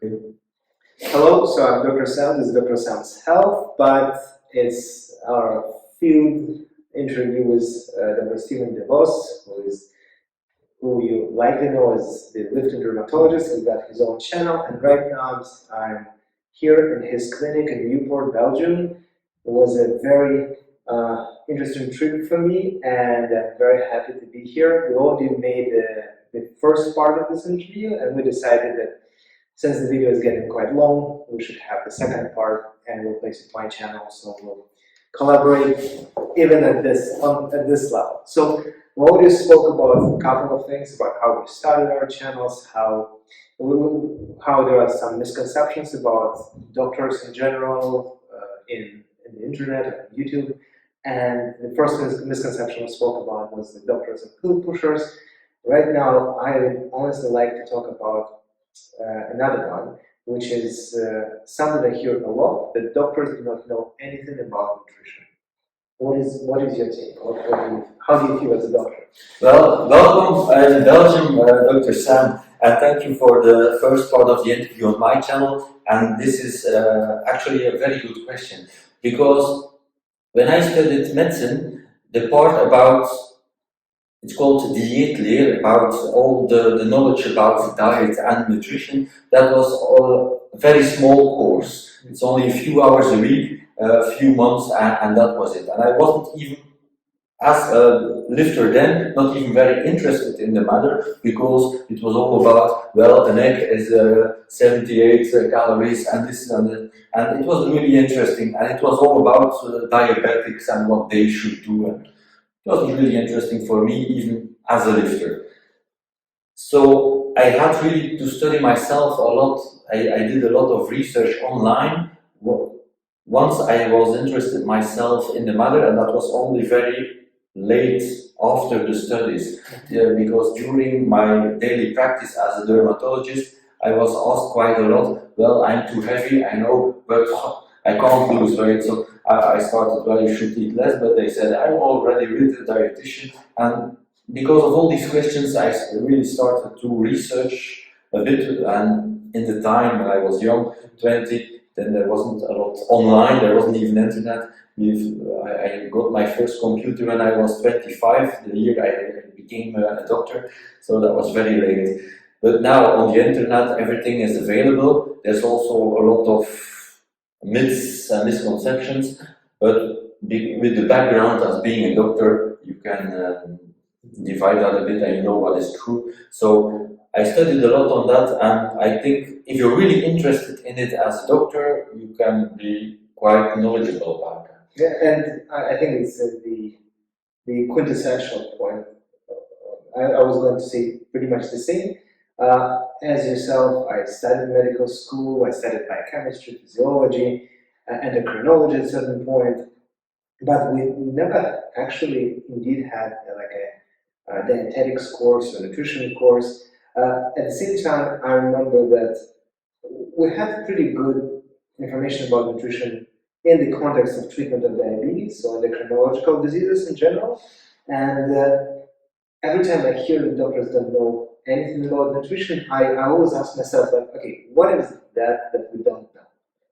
Okay. Hello, so I'm Dr. Sam. This is Dr. Sam's Health, but it's our field interview with Dr. Devos, who you likely know as the Lifting Dermatologist. He's got his own channel, and right now I'm here in his clinic in Newport, Belgium. It was a very interesting trip for me, and I'm very happy to be here. We already made the first part of this interview, and we decided that since the video is getting quite long, we should have the second part, and we'll place it on my channel, so we'll collaborate even at this level. So we already spoke about a couple of things about how we started our channels, how there are some misconceptions about doctors in general in the internet and YouTube. And the first misconception we spoke about was the doctors are pill pushers. Right now, I would honestly like to talk about another one, which is something I hear a lot, that doctors do not know anything about nutrition. What is your take? How do you feel as a doctor? Well, welcome in Belgium, Dr. Sam, and thank you for the first part of the interview on my channel. And this is actually a very good question, because when I studied medicine, the part about, it's called dieetleer, about all the knowledge about diet and nutrition, that was a very small course. It's only a few hours a week, a few months, and that was it. And I wasn't even, as a lifter then, not even very interested in the matter, because it was all about, well, an egg is 78 calories and this and that, and it was really interesting, and it was all about diabetics and what they should do, and it wasn't really interesting for me even as a lifter. So I had really to study myself a lot. I did a lot of research online. Once I was interested myself in the matter, and that was only very late after the studies, because during my daily practice as a dermatologist, I was asked quite a lot, well, I'm too heavy, I know, but I can't lose weight. So I started, well, you should eat less, but they said, I'm already with a dietitian. And because of all these questions, I really started to research a bit. And in the time when I was young, 20, then there wasn't a lot online, there wasn't even internet. I got my first computer when I was 25, the year I became a doctor, so that was very late. But now on the internet, everything is available. There's also a lot of myths and misconceptions, but with the background as being a doctor, you can divide that a bit and you know what is true. So I studied a lot on that, and I think if you're really interested in it as a doctor, you can be quite knowledgeable about that. Yeah, and I think it's the quintessential point. I was going to say pretty much the same. As yourself, I studied medical school, I studied biochemistry, physiology, endocrinology at a certain point, but we never actually indeed had like a dietetics course or nutrition course. At the same time, I remember that we had pretty good information about nutrition in the context of treatment of diabetes or endocrinological diseases in general. And every time I hear that doctors don't know anything about nutrition, I always ask myself, like, okay, what is that we don't know?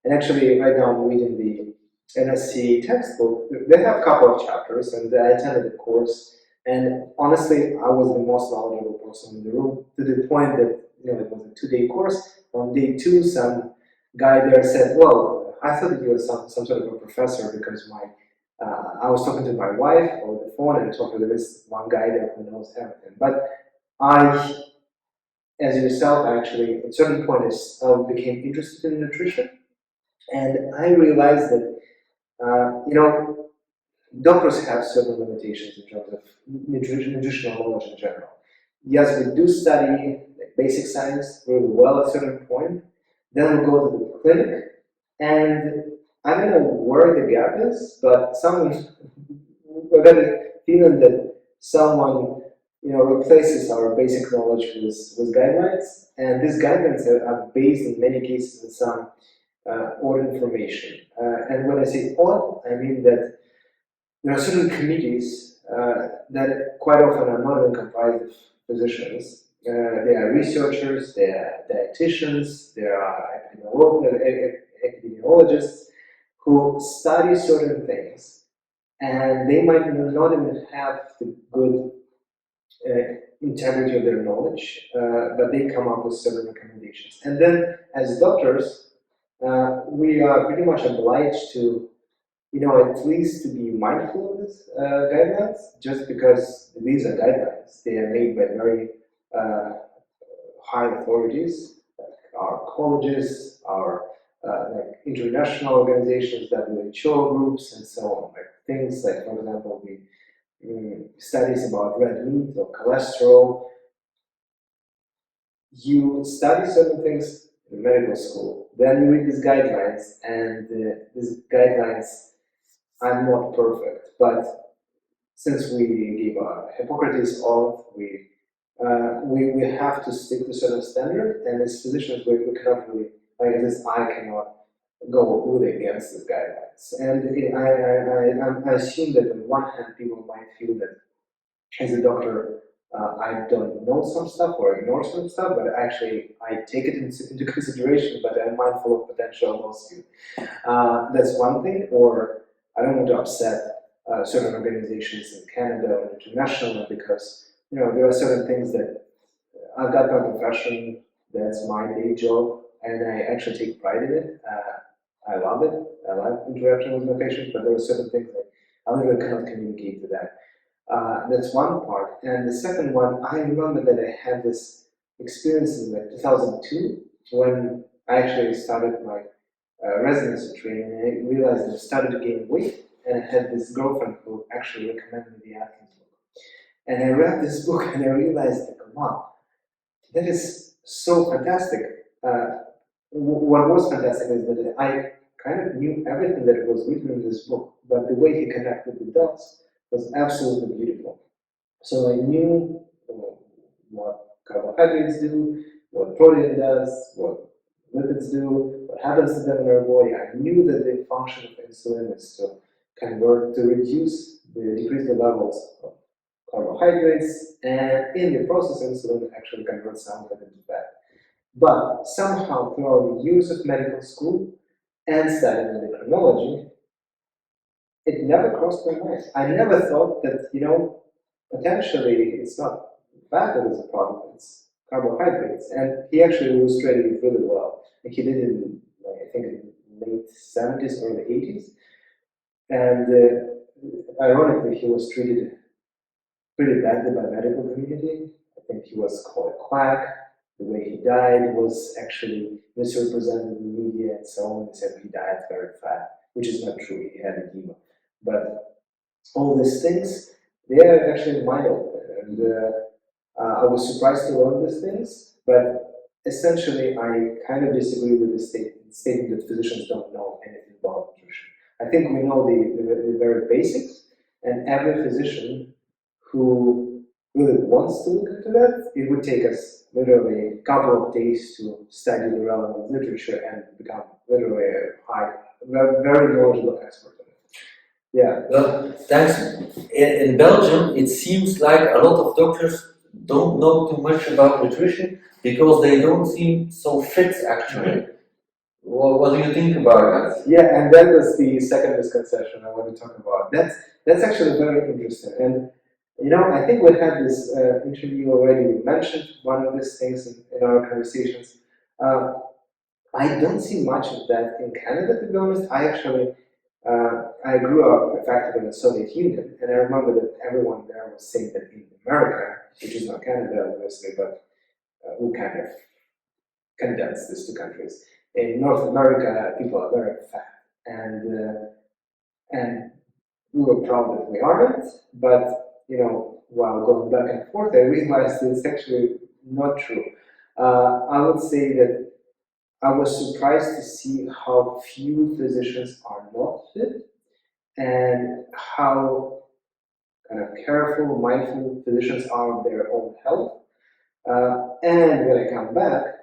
And actually, right now I'm reading the NSC textbook. They have a couple of chapters, and I attended the course. And honestly, I was the most knowledgeable person in the room, to the point that it was a 2-day course. On day 2, some guy there said, "Well, I thought that you were some sort of a professor because I was talking to my wife over the phone and talking to this one guy there who knows everything." But I, as yourself, actually, at a certain point, I became interested in nutrition, and I realized that doctors have certain limitations in terms of nutritional knowledge in general. Yes, we do study basic science really well at a certain point. Then we go to the clinic, and I don't know where the gap is, but we got a feeling that someone replaces our basic knowledge with guidelines, and these guidelines are based in many cases on some old information. And when I say old, I mean that there are certain committees that quite often are not even comprised of physicians, They are researchers, they are dietitians, they are epidemiologists who study certain things, and they might not even have the good integrity of their knowledge, but they come up with certain recommendations. And then, as doctors, we are pretty much obliged to, at least to be mindful of these guidelines, just because these are guidelines. They are made by very uh, high authorities, like our colleges, our like international organizations, WHO groups, and so on. Like things like, for example, the studies about red meat or cholesterol. You study certain things in medical school, then you read these guidelines, and these guidelines are not perfect. But since we give a Hippocrates oath, we have to stick to certain standard, and as physicians, we cannot really, like at least I cannot go really against these guidelines. And I assume that on one hand, people might feel that as a doctor, I don't know some stuff or ignore some stuff, but actually I take it into consideration, but I'm mindful of potential lawsuit. That's one thing, or I don't want to upset certain organizations in Canada or internationally because there are certain things that I've got my profession, that's my day job, and I actually take pride in it. I love it. I love interaction with my patients, but there are certain things that I literally cannot communicate to that. That's one part. And the second one, I remember that I had this experience in like 2002 when I actually started my residency training, and I realized I started to gain weight, and I had this girlfriend who actually recommended me the Atkins book. And I read this book and I realized, like, wow, that is so fantastic. What was fantastic is that I kind of knew everything that was written in this book, but the way he connected the dots was absolutely beautiful. So I knew what carbohydrates do, what protein does, what lipids do, what happens to them in our body. I knew that the function of insulin is to decrease the levels of carbohydrates, and in the process, insulin actually converts some of it into fat. But somehow, throughout the years of medical school and studying endocrinology, it never crossed my mind. I never thought that, potentially it's not fat that is a problem, it's carbohydrates. And he actually illustrated it really well. Like he did it in, like, I think, in late 70s, early 80s. And ironically, he was treated pretty badly by the medical community. I think he was called a quack. The way he died was actually misrepresented in the media and so on. They said he died very fat, which is not true. He had edema. But all these things, they are actually mind opening. And I was surprised to learn these things, but essentially I kind of disagree with the statement that physicians don't know anything about nutrition. I think we know the very basics, and every physician who really wants to look into that, it would take us literally a couple of days to study the relevant literature and become literally a very knowledgeable expert on it. Yeah. Well, thanks. In Belgium, it seems like a lot of doctors don't know too much about nutrition because they don't seem so fit actually. What do you think about that? Yeah, and that was the second misconception I want to talk about. That's actually very interesting. And I think we had this interview already. We mentioned one of these things in our conversations. I don't see much of that in Canada, to be honest. I grew up effectively in the Soviet Union, and I remember that everyone there was saying that in America, which is not Canada, obviously, but we kind of condense these two countries. In North America, people are very fat, and we were proud that we aren't. But while going back and forth, I realized it's actually not true. I would say that I was surprised to see how few physicians are not fit, and how kind of careful, mindful physicians are of their own health. And when I come back,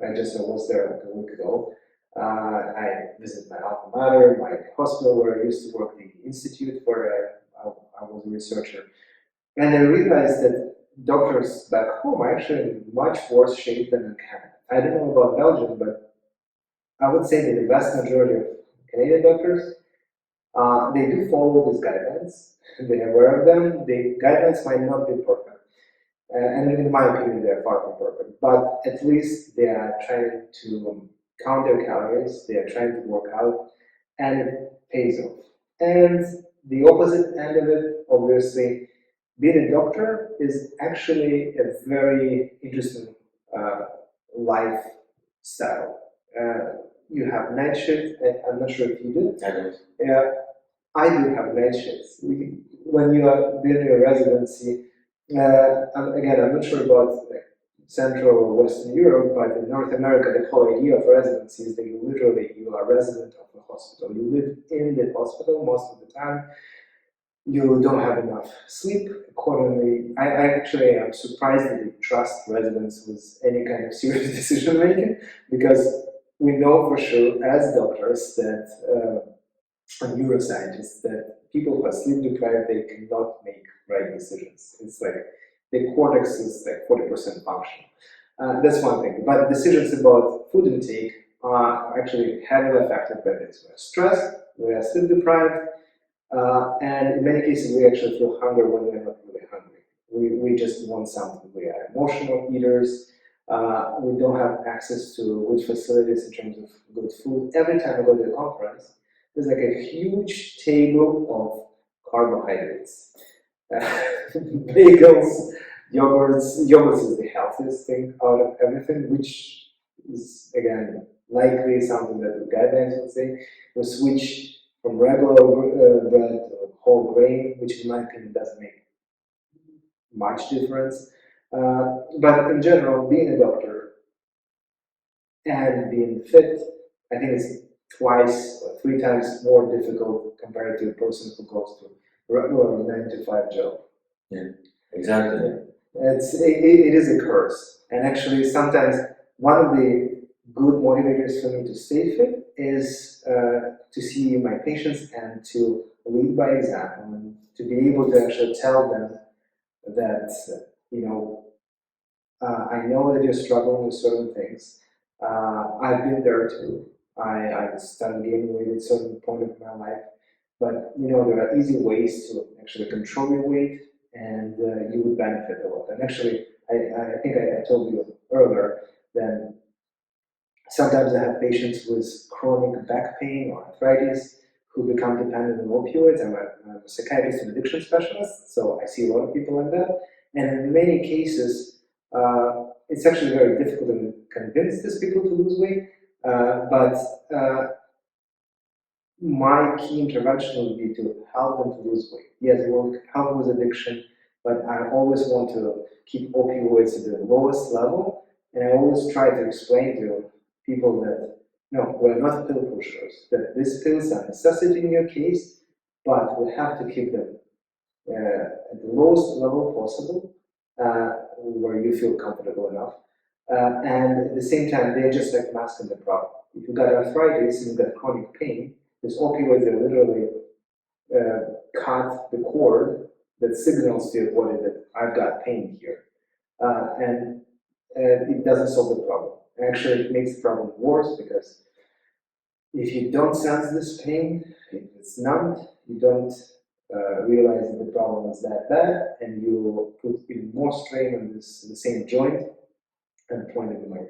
I was there like a week ago. I visited my alma mater, my hospital where I used to work, the institute where I was a researcher. And I realized that doctors back home are actually in much worse shape than in Canada. I don't know about Belgium, but I would say that the vast majority of Canadian doctors, they do follow these guidelines. They are aware of them. The guidelines might not be perfect. And in my opinion, they are far from perfect. But at least they are trying to count their calories. They are trying to work out, and it pays off. And the opposite end of it, obviously, being a doctor is actually a very interesting lifestyle. You have night shift. I'm not sure if you do. I don't. Yeah, I do have night shifts. When you are doing your residency, again, I'm not sure about Central or Western Europe, but in North America, the whole idea of residency is that you are a resident of the hospital. You live in the hospital most of the time. You don't have enough sleep. Accordingly, I actually am surprised that they trust residents with any kind of serious decision making, because we know for sure as doctors that neuroscientists that people who are sleep deprived, they cannot make right decisions. It's like the cortex is like 40% functional. That's one thing. But decisions about food intake are actually heavily affected by this. We're stressed, we are sleep deprived, and in many cases we actually feel hunger when we're not really hungry. We just want something. We are emotional eaters. We don't have access to good facilities in terms of good food. Every time I go to a conference, there's like a huge table of carbohydrates. Bagels, yogurts. Yogurts is the healthiest thing out of everything, which is, again, likely something that the guidelines would say. We switch from regular bread to whole grain, which in my opinion doesn't make much difference. But in general, being a doctor and being fit, I think it's twice or three times more difficult compared to a person who goes to a regular 9 to 5 job. Yeah, exactly. Yeah. It is a curse. And actually, sometimes one of the good motivators for me to stay fit is to see my patients and to lead by example and to be able to actually tell them that, I know that you're struggling with certain things. I've been there too. I started gaining weight at a certain point of my life, but there are easy ways to actually control your weight, and you would benefit a lot. And actually, I think I told you earlier that sometimes I have patients with chronic back pain or arthritis who become dependent on opioids. I'm a psychiatrist and addiction specialist, so I see a lot of people like that. And in many cases, it's actually very difficult to convince these people to lose weight. But my key intervention would be to help them to lose weight. Yes, it will help with addiction, but I always want to keep opioids at the lowest level. And I always try to explain to people that, no, we're not pill pushers, that these pills are a necessity in your case, but we have to keep them at the lowest level possible, where you feel comfortable enough. And at the same time, they're just like masking the problem. If you've got arthritis and you've got chronic pain, these opioids that literally cut the cord that signals to your body that I've got pain here. And it doesn't solve the problem. Actually, it makes the problem worse, because if you don't sense this pain, if it's numbed, you don't realize that the problem is that bad, and you put even more strain on the same joint. I'm pointing to my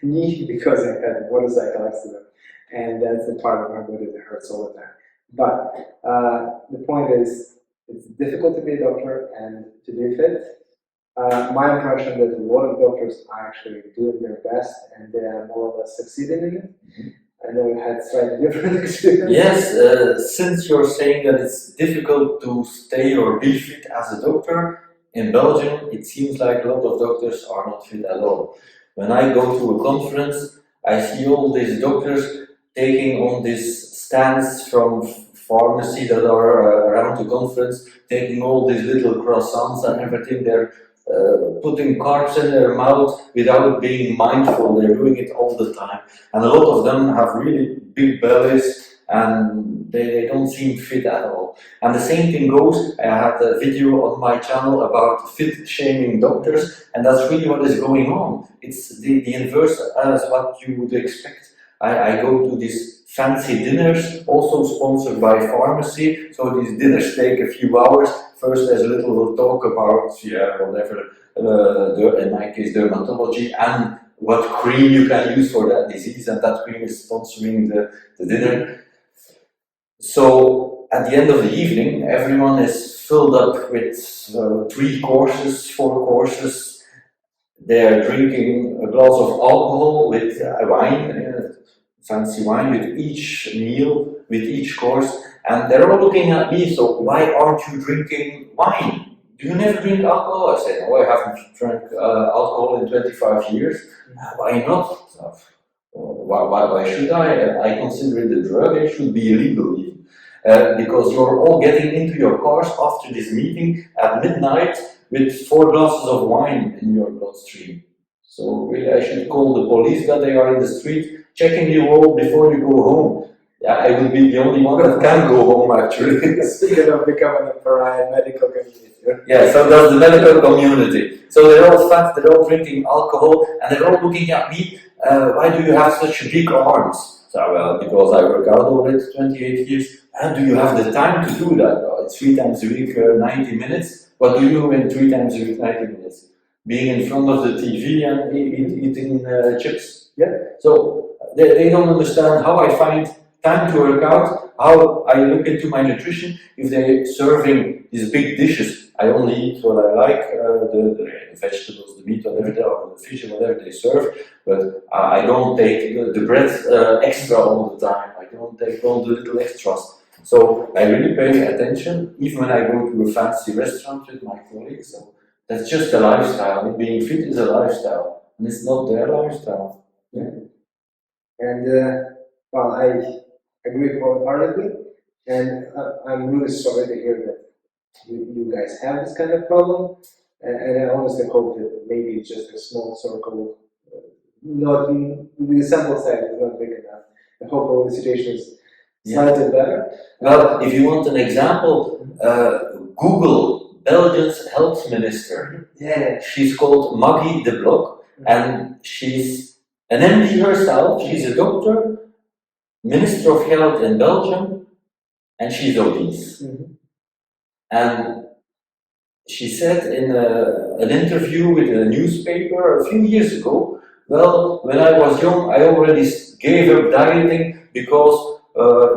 knee because I had a motorcycle accident, and that's the part of my body that hurts all the time. But the point is, it's difficult to be a doctor and to be fit. My impression that a lot of doctors are actually doing their best and they are more or less succeeding in it. I know you had slightly different experience. Yes, since you're saying that it's difficult to stay or be fit as a doctor, in Belgium it seems like a lot of doctors are not fit at all. When I go to a conference, I see all these doctors taking on these stands from pharmacy that are around the conference, taking all these little croissants and everything. They're putting carbs in their mouth without being mindful. They're doing it all the time. And a lot of them have really big bellies, and they don't seem fit at all. And the same thing goes, I had a video on my channel about fit shaming doctors, and that's really what is going on. It's the inverse as what you would expect. I go to these fancy dinners, also sponsored by pharmacy, so these dinners take a few hours. First there's a little talk about, whatever, in my case dermatology, and what cream you can use for that disease, and that cream is sponsoring the dinner. So at the end of the evening, everyone is filled up with 3 courses, 4 courses. They're drinking a glass of alcohol with wine, fancy wine with each meal, with each course, and they're all looking at me, so why aren't you drinking wine? Do you never drink alcohol? I said, no, I haven't drank alcohol in 25 years. Why not? Why should I? I consider it a drug, it should be illegal even. Because you're all getting into your cars after this meeting at midnight with 4 glasses of wine in your bloodstream. So really I should call the police that they are in the street checking you all before you go home. Yeah, I will be the only one that can go home actually. Speaking of becoming a pariah medical community. Yeah, so that's the medical community. So they're all fat, they're all drinking alcohol, and they're all looking at me, why do you have such big arms? So, well, because I work out already 28 years. And do you have the time to do that? Well, it's 3 times a week, 90 minutes. What do you do in 3 times a week, 90 minutes? Being in front of the TV and eating chips. Yeah. So they don't understand how I find time to work out, how I look into my nutrition. If they're serving these big dishes, I only eat what I like, the vegetables, the meat, whatever they are, or the fish, whatever they serve, but I don't take the bread extra all the time. I don't take all the little extras. So I really pay attention, even when I go to a fancy restaurant with my colleagues. So that's just a lifestyle. Being fit is a lifestyle, and it's not their lifestyle. Yeah. And well, I agree wholeheartedly, and I'm really sorry to hear that you guys have this kind of problem. And I honestly hope that maybe it's just a small circle. Not the sample size is not big enough. I hope the situation is slightly better. Well, if you want an example, Google Belgium's health minister. Yeah. She's called Maggie de Blok, and she's an MD herself. She's a doctor, Minister of Health in Belgium, and she's obese. And she said in an interview with a newspaper a few years ago, well, when I was young, I already gave up dieting because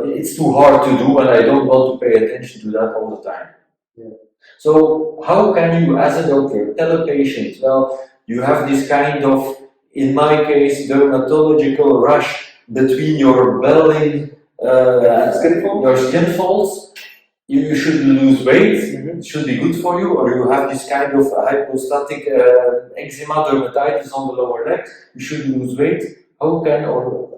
it's too hard to do and I don't want to pay attention to that all the time. Yeah. So how can you, as a doctor, tell a patient, well, you have this kind of, in my case, dermatological rash between your belly, your skin folds, you should lose weight, it should be good for you, or you have this kind of hypostatic eczema, dermatitis on the lower legs, you should lose weight. How can, or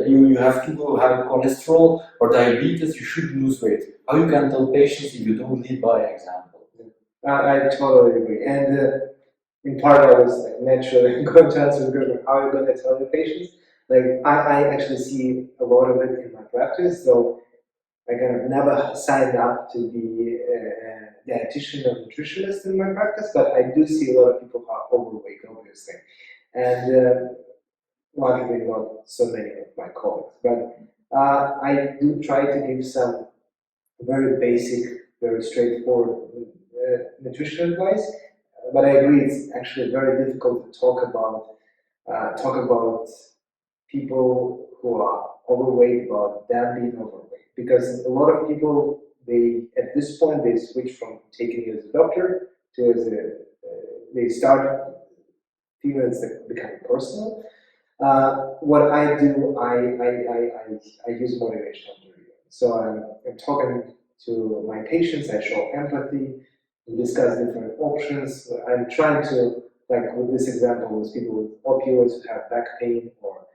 you have to have cholesterol or diabetes, you should lose weight. How you can tell patients if you don't lead by example? I totally agree. And in part, I was like naturally going to answer the question, how are you going to tell the patients? Like, I actually see a lot of it in my practice, so I kind of never signed up to be a dietitian or nutritionist in my practice, but I do see a lot of people who are overweight, obviously. And luckily not so many of my colleagues. But I do try to give some very basic, very straightforward nutrition advice. But I agree, it's actually very difficult to talk about people who are overweight, about them being overweight, because a lot of people, they at this point they switch from taking it as a doctor to as a they start feeling it's becoming personal. What I do, I use motivational video. So I'm talking to my patients, I show empathy, we discuss different options. I'm trying to, like with this example, with people with opioids who have back pain or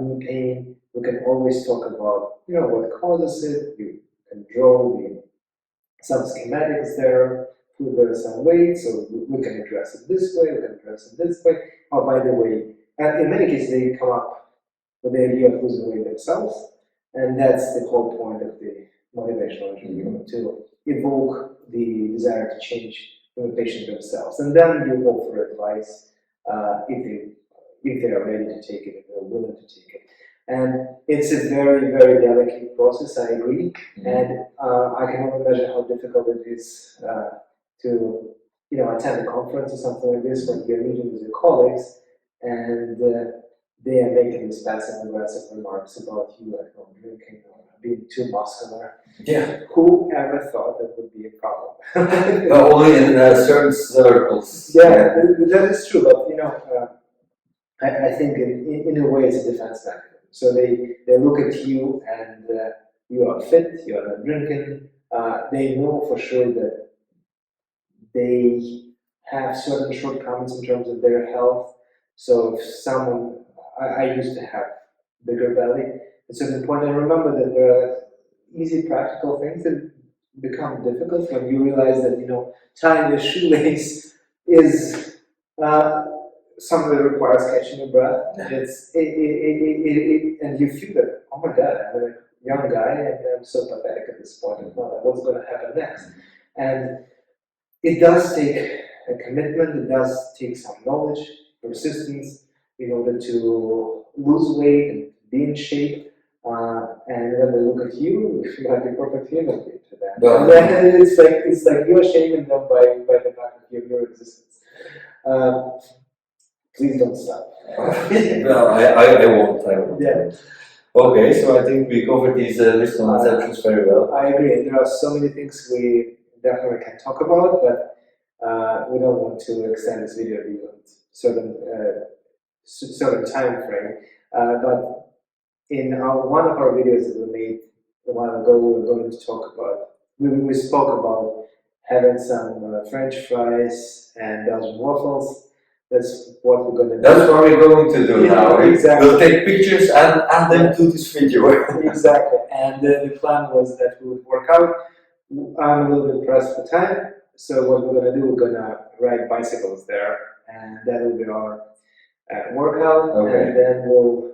knee pain, we can always talk about, what causes it. You can draw some schematics there, prove there are some ways, so we can address it this way, we can address it this way. Oh, by the way, and in many cases they come up with the idea of losing weight themselves. And that's the whole point of the motivational interview, to evoke the desire to change from the patient themselves. And then you offer advice if they are ready to take it, if they're willing to take it. And it's a very, very delicate process, I agree. And I can only imagine how difficult it is to attend a conference or something like this when you're meeting with your colleagues and they are making these passive aggressive remarks about you at home drinking or being too muscular. Yeah. Who ever thought that would be a problem? Only in certain circles. Yeah, that is true, but I think in a way it's a defense mechanism. So they look at you and you are fit, you are not drinking. They know for sure that they have certain shortcomings in terms of their health. So if someone, I used to have bigger belly at a certain point, I remember that there are easy practical things that become difficult when you realize that tying a shoelace is something that requires catching your breath. And you feel that, oh my God, I'm a young guy and I'm so pathetic at this point. And what's going to happen next? And it does take a commitment, it does take some knowledge, persistence in order to lose weight and be in shape. And when they look at you, if you have the perfect human being to them. Well, and then it's like you're shaming them by the fact of your existence. Please don't stop. Well, I won't. Yeah. Okay, so I think we covered these misconceptions very well. I agree. And there are so many things we definitely can talk about, but we don't want to extend this video beyond certain time frame. But in one of our videos that we made a while ago, we were going to talk about, we spoke about having some French fries and Belgian waffles. That's what we're going to do. That's what we're going to do now. Exactly. We'll take pictures and add them to this video. Exactly. And the plan was that we would work out. I'm a little bit pressed for time. So what we're going to do, we're going to ride bicycles there. And that will be our workout. Okay. And then we'll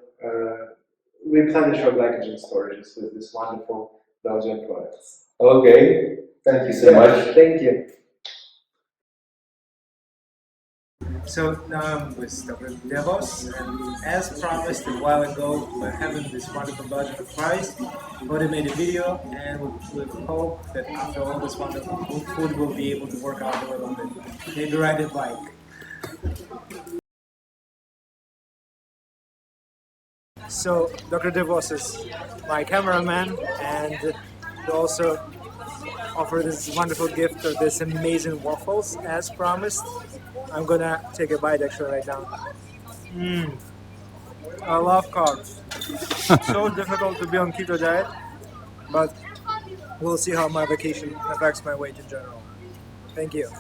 replenish our glycogen storages with this wonderful Belgian products. Okay. Thank you so much. Thank you. So now I'm with Dr.Devos, and as promised a while ago, we're having this wonderful Belgian fries. We already made a video, and we hope that after all this wonderful food, we'll be able to work out a little bit, maybe ride a bike. So Dr. Devos is my cameraman, and he also offered this wonderful gift of this amazing waffles, as promised. I'm gonna take a bite actually right now. I love carbs. So difficult to be on keto diet, but we'll see how my vacation affects my weight in general. Thank you.